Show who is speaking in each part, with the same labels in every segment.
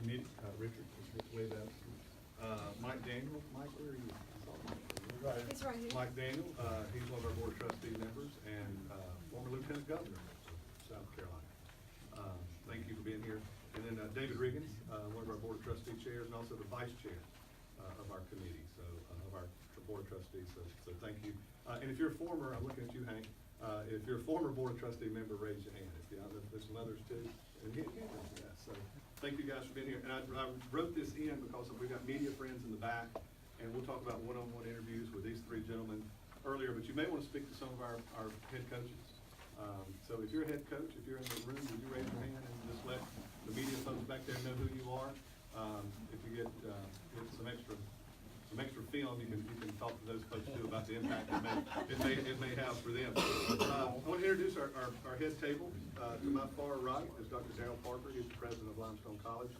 Speaker 1: committee, Richard, wave out. Mike Daniel, Mike, where are you? Right.
Speaker 2: He's right here.
Speaker 1: Mike Daniel, he's one of our board of trustee members and former lieutenant governor of South Carolina. Thank you for being here. And then David Riggins, one of our board of trustee chairs, and also the vice chair of our committee, so of our board of trustees. So thank you. And if you're a former, I'm looking at you, Hank. If you're a former board of trustee member, raise your hand. If you, there's some others too. And yeah, so thank you guys for being here. And I wrote this in because we've got media friends in the back, and we'll talk about one-on-one interviews with these three gentlemen earlier. But you may want to speak to some of our head coaches. So if you're a head coach, if you're in the room, would you raise your hand and just let the media folks back there know who you are? If you get some extra film, you can talk to those folks too about the impact it may have for them. I want to introduce our head table. To my far right is Dr. Darrell Parker. He's the president of Limestone College.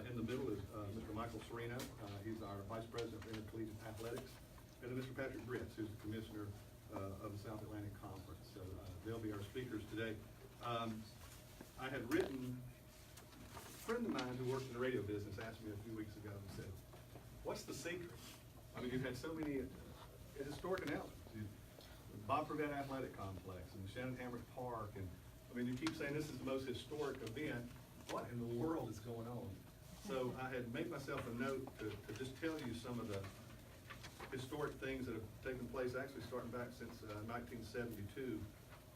Speaker 1: In the middle is Mr. Michael Serino. He's our vice president of intercollegiate athletics. And then Mr. Patrick Britz, who's the commissioner of the South Atlantic Conference. So they'll be our speakers today. I had written, a friend of mine who works in the radio business asked me a few weeks ago and said, what's the secret? I mean, you've had so many historic announcements. Bob Prevett Athletic Complex and the Shannon Hamrick Park, and I mean, you keep saying this is the most historic event. What in the world is going on? So I had made myself a note to just tell you some of the historic things that have taken place, actually starting back since 1972,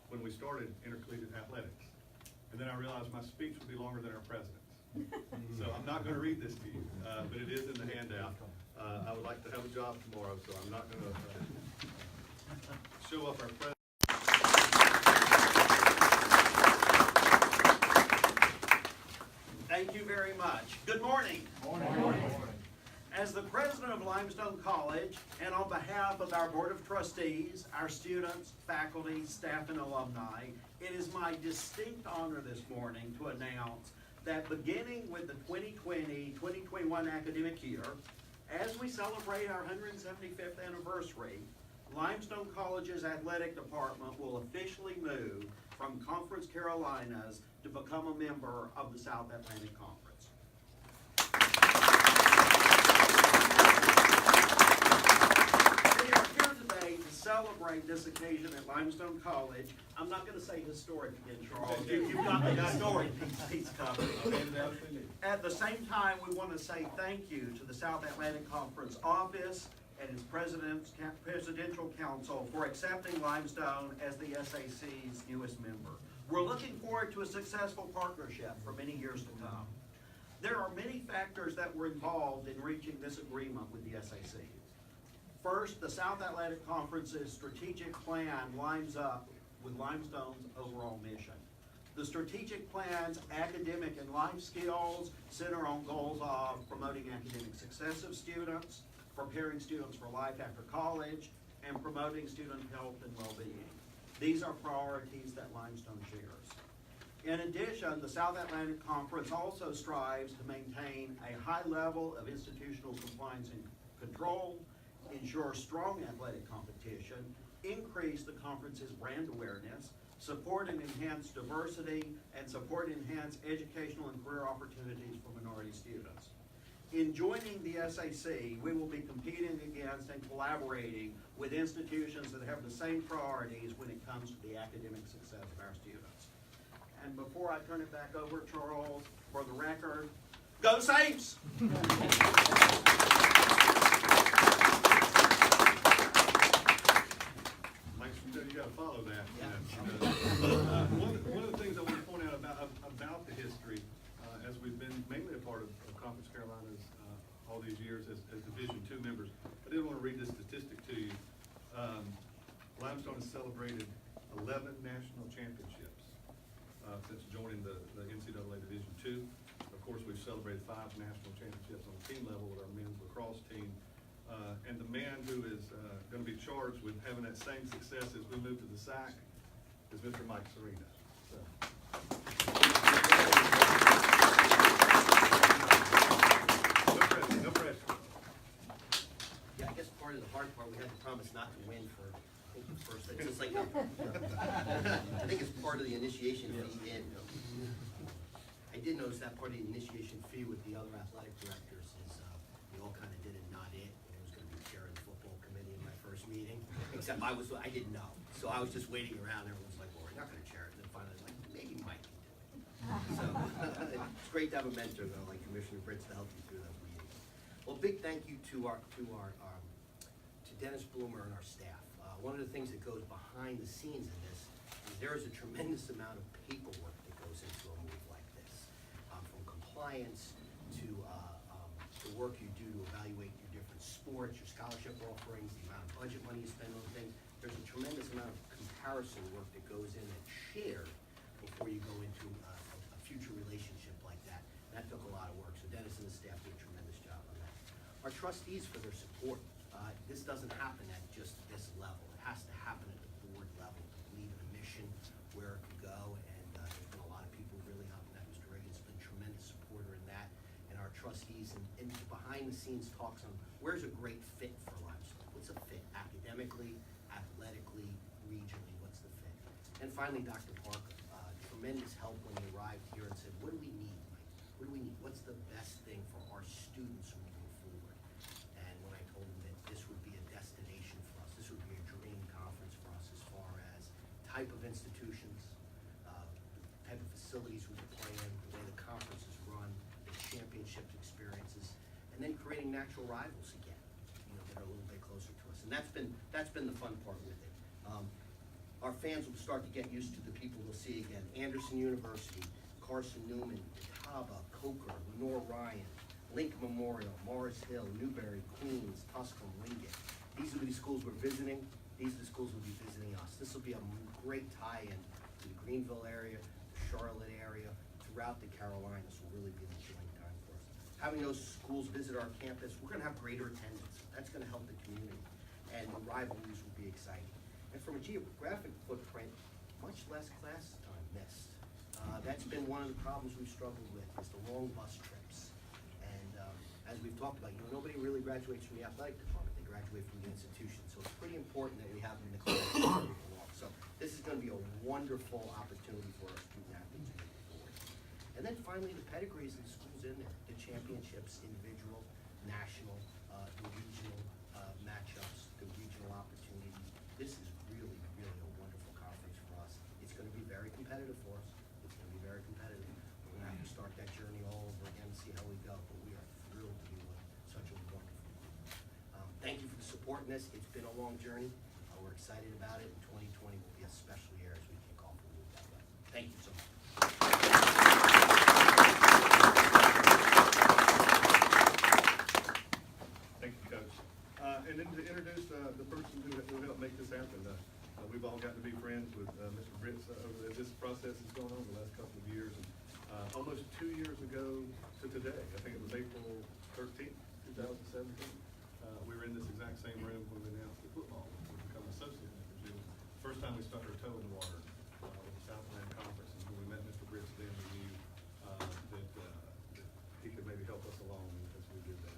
Speaker 1: when we started intercollegiate athletics. And then I realized my speech would be longer than our president's. So I'm not going to read this to you, but it is in the handout. I would like to have a job tomorrow, so I'm not going to show up our president.
Speaker 3: Thank you very much. Good morning.
Speaker 1: Morning.
Speaker 3: As the president of Limestone College, and on behalf of our board of trustees, our students, faculty, staff, and alumni, it is my distinct honor this morning to announce that beginning with the 2020-2021 academic year, as we celebrate our 175th anniversary, Limestone College's athletic department will officially move from Conference Carolinas to become a member of the South Atlantic Conference. We are here today to celebrate this occasion at Limestone College. I'm not going to say historic again, Charles. You've got the historic piece covered. At the same time, we want to say thank you to the South Atlantic Conference office and its presidential council for accepting Limestone as the SAC's newest member. We're looking forward to a successful partnership for many years to come. There are many factors that were involved in reaching this agreement with the SAC. First, the South Atlantic Conference's strategic plan lines up with Limestone's overall mission. The strategic plan's academic and life skills center on goals of promoting academic success of students, preparing students for life after college, and promoting student health and well-being. These are priorities that Limestone shares. In addition, the South Atlantic Conference also strives to maintain a high level of institutional compliance and control, ensure strong athletic competition, increase the conference's brand awareness, support and enhance diversity, and support and enhance educational and career opportunities for minority students. In joining the SAC, we will be competing against and collaborating with institutions that have the same priorities when it comes to the academic success of our students. And before I turn it back over, Charles, for the record, go Saints!
Speaker 1: Mike, you got to follow that. Yeah. One of the things I want to point out about the history, as we've been mainly a part of Conference Carolinas all these years as Division II members, I did want to read this statistic to you. Limestone has celebrated 11 national championships since joining the NCAA Division II. Of course, we've celebrated 5 national championships on the team level with our men's lacrosse team. And the man who is going to be charged with having that same success as we move to the SAC is Mr. Mike Serino. So. No pressure.
Speaker 4: Yeah, I guess part of the hard part, we had to promise not to win for, I think, the first thing. It's just like, I think it's part of the initiation fee. And I did notice that part of the initiation fee with the other athletic directors is, we all kind of did it, not it. I was gonna be chair of the football committee in my first meeting, except I didn't know. So I was just waiting around, everyone's like, well, we're not gonna chair it, and then finally, like, maybe Mike can do it. So, it's great to have a mentor, though, like Commissioner Fritz, to help you through those meetings. Well, big thank you to Dennis Bloomer and our staff. One of the things that goes behind the scenes in this is there is a tremendous amount of paperwork that goes into a move like this. From compliance to the work you do to evaluate your different sports, your scholarship offerings, the amount of budget money you spend on things. There's a tremendous amount of comparison work that goes in that's shared before you go into a future relationship like that. That took a lot of work, so Dennis and the staff did a tremendous job on that. Our trustees for their support. This doesn't happen at just this level. It has to happen at the board level to believe in a mission, where it could go, and there's been a lot of people really helping that. Mr. Reagan's been a tremendous supporter in that, and our trustees and behind the scenes talks on where's a great fit for Limestone. What's a fit academically, athletically, regionally, what's the fit? And finally, Dr. Parker, tremendous help when he arrived here and said, what do we need, Mike? What do we need? What's the best thing for our students moving forward? And when I told him that this would be a destination for us, this would be a dream conference for us as far as type of institutions, type of facilities we would play in, the way the conference is run, the championship experiences, and then creating natural rivals again, that are a little bit closer to us. And that's been the fun part with it. Our fans will start to get used to the people they'll see again. Anderson University, Carson Newman, Catawba, Coker, Lenore Ryan, Lincoln Memorial, Morris Hill, Newberry, Queens, Tuscaloosa, Wingate. These will be the schools we're visiting. These are the schools will be visiting us. This will be a great tie-in to the Greenville area, the Charlotte area, throughout the Carolinas will really be an enjoying time for us. Having those schools visit our campus, we're gonna have greater attendance. That's gonna help the community, and the rivalries will be exciting. And from a geographic footprint, much less class time missed. That's been one of the problems we've struggled with, is the long bus trips. And as we've talked about, nobody really graduates from the athletic department, they graduate from the institution. So it's pretty important that we have them in the class along. So this is gonna be a wonderful opportunity for our student athletes moving forward. And then finally, the pedigrees of the schools in there, the championships, individual, national, the regional matchups, the regional opportunities. This is really, really a wonderful conference for us. It's gonna be very competitive for us. It's gonna be very competitive. We're gonna have to start that journey all over again and see how we go, but we are thrilled to be with such a wonderful group. Thank you for the support in this. It's been a long journey. We're excited about it, and 2020 will be a special year as we kick off the move that way. Thank you so much.
Speaker 1: Thank you, Coach. And then to introduce the person who helped make this happen. We've all gotten to be friends with Mr. Britz over this process has gone on the last couple of years. And almost 2 years ago to today, I think it was April 13th, 2017, we were in this exact same room when we announced the football would become associate members. It was the first time we stuck our toe in the water with the Southland Conference. And when we met Mr. Britz then, we knew that he could maybe help us along as we did that.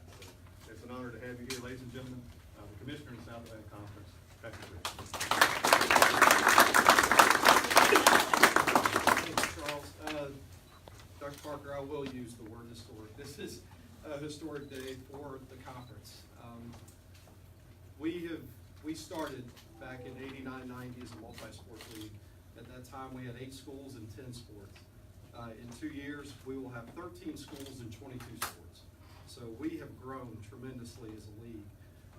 Speaker 1: So it's an honor to have you here, ladies and gentlemen, the Commissioner in the Southland Conference, Patrick Britz.
Speaker 2: Thanks, Charles. Dr. Parker, I will use the word historic. This is a historic day for the conference. We started back in '89-90 as a multi-sport league. At that time, we had 8 schools and 10 sports. In 2 years, we will have 13 schools and 22 sports. So we have grown tremendously as a league.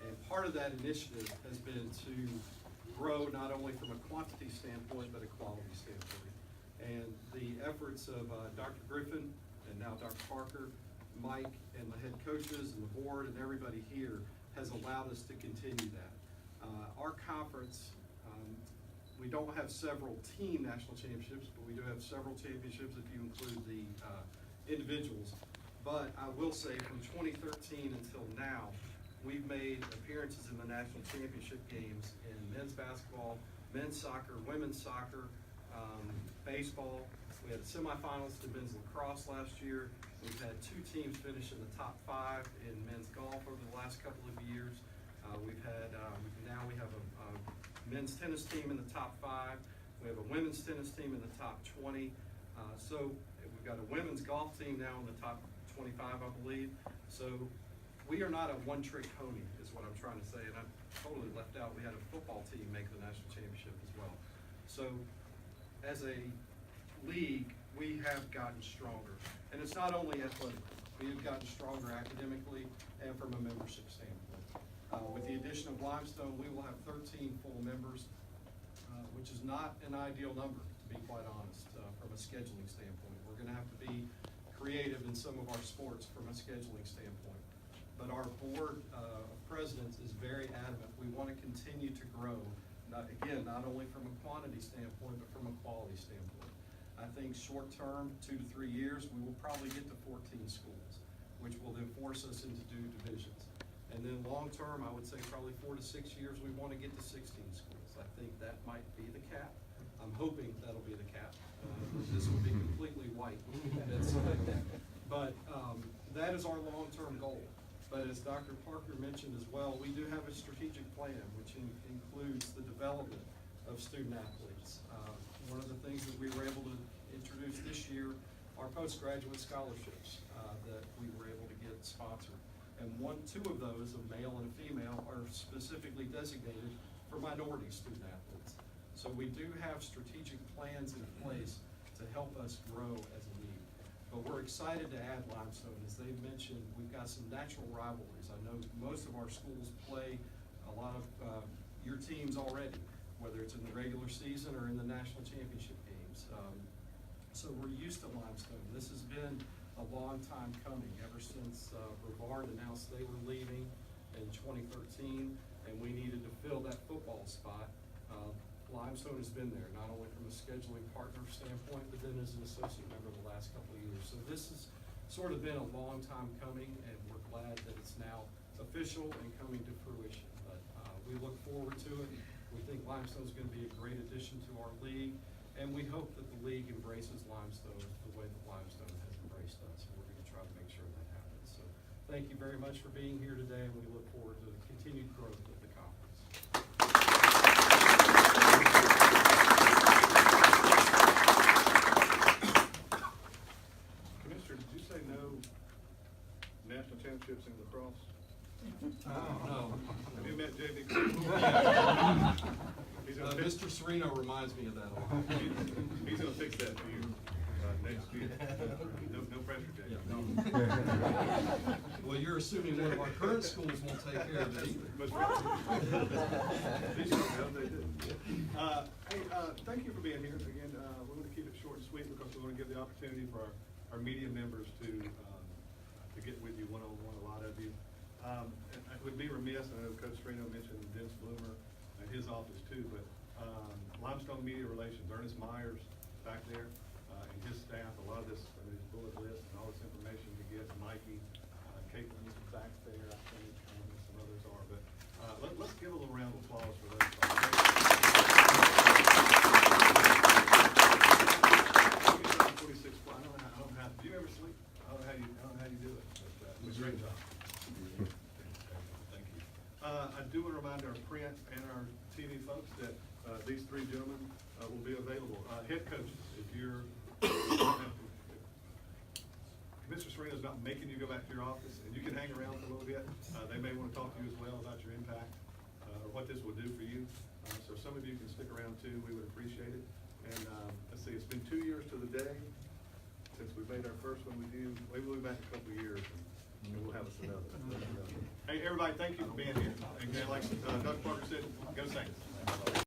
Speaker 2: And part of that initiative has been to grow not only from a quantity standpoint, but a quality standpoint. And the efforts of Dr. Griffin and now Dr. Parker, Mike, and the head coaches and the board and everybody here has allowed us to continue that. Our conference, we don't have several team national championships, but we do have several championships if you include the individuals. But I will say from 2013 until now, we've made appearances in the national championship games in men's basketball, men's soccer, women's soccer, baseball. We had semifinals to men's lacrosse last year. We've had 2 teams finish in the top 5 in men's golf over the last couple of years. Now we have a men's tennis team in the top 5. We have a women's tennis team in the top 20. So We've got a women's golf team now in the top 25, I believe. So we are not a one-trick pony, is what I'm trying to say. And I totally left out, we had a football team make the national championship as well. So as a league, we have gotten stronger. And it's not only athletic. We have gotten stronger academically and from a membership standpoint. With the addition of Limestone, we will have 13 full members, which is not an ideal number, to be quite honest, from a scheduling standpoint. We're going to have to be creative in some of our sports from a scheduling standpoint. But our board of presidents is very adamant. We want to continue to grow, not only from a quantity standpoint, but from a quality standpoint. I think short term, 2 to 3 years, we will probably get to 14 schools, which will then force us into divisions. And then long term, I would say probably 4 to 6 years, we want to get to 16 schools. I think that might be the cap. I'm hoping that'll be the cap. This will be completely white. But that is our long-term goal. But as Dr. Parker mentioned as well, we do have a strategic plan, which includes the development of student athletes. One of the things that we were able to introduce this year are postgraduate scholarships that we were able to get sponsored. And 2 of those, a male and a female, are specifically designated for minority student athletes. So we do have strategic plans in place to help us grow as a league. But we're excited to add Limestone. As they've mentioned, we've got some natural rivalries. I know most of our schools play a lot of your teams already, whether it's in the regular season or in the national championship games. So we're used to Limestone. This has been a long time coming, ever since Brevard announced they were leaving in 2013, and we needed to fill that football spot. Limestone has been there, not only from a scheduling partner standpoint, but then as an associate member the last couple of years. So this has sort of been a long time coming, and we're glad that it's now official and coming to fruition. But we look forward to it. We think Limestone is going to be a great addition to our league, and we hope that the league embraces Limestone the way that Limestone has embraced us. And we're going to try to make sure that happens. So thank you very much for being here today, and we look forward to the continued growth of the conference.
Speaker 1: Commissioner, did you say no national championships in lacrosse?
Speaker 2: No.
Speaker 1: Have you met JV?
Speaker 2: Mr. Sereno reminds me of that a lot.
Speaker 1: He's gonna fix that for you next year. No pressure, Jay.
Speaker 2: Well, you're assuming one of our current schools won't take care of it either.
Speaker 1: Thank you for being here. Again, we're going to keep it short and sweet because we want to give the opportunity for our media members to get with you one-on-one, a lot of you. It would be remiss, I know Coach Sereno mentioned Vince Bloomer and his office too, but Limestone Media Relations, Ernest Myers back there, and his staff, a lot of this, his bullet list and all this information you get, Mikey, Caitlin's back there, I think, some others are, but let's give a little round of applause for those folks. I don't have, do you ever sleep? I don't know how you do it, but it was a great job. Thank you. I do want to remind our print and our TV folks that these 3 gentlemen will be available. Head coaches, if you're, Commissioner Sereno's not making you go back to your office, and you can hang around for a little bit. They may want to talk to you as well about your impact or what this will do for you. So some of you can stick around too. We would appreciate it. And let's see, it's been 2 years to the day since we made our first one with you. Maybe we'll be back in a couple of years and we'll have us another. Hey, everybody, thank you for being here. And like Dr. Parker said, go Saints.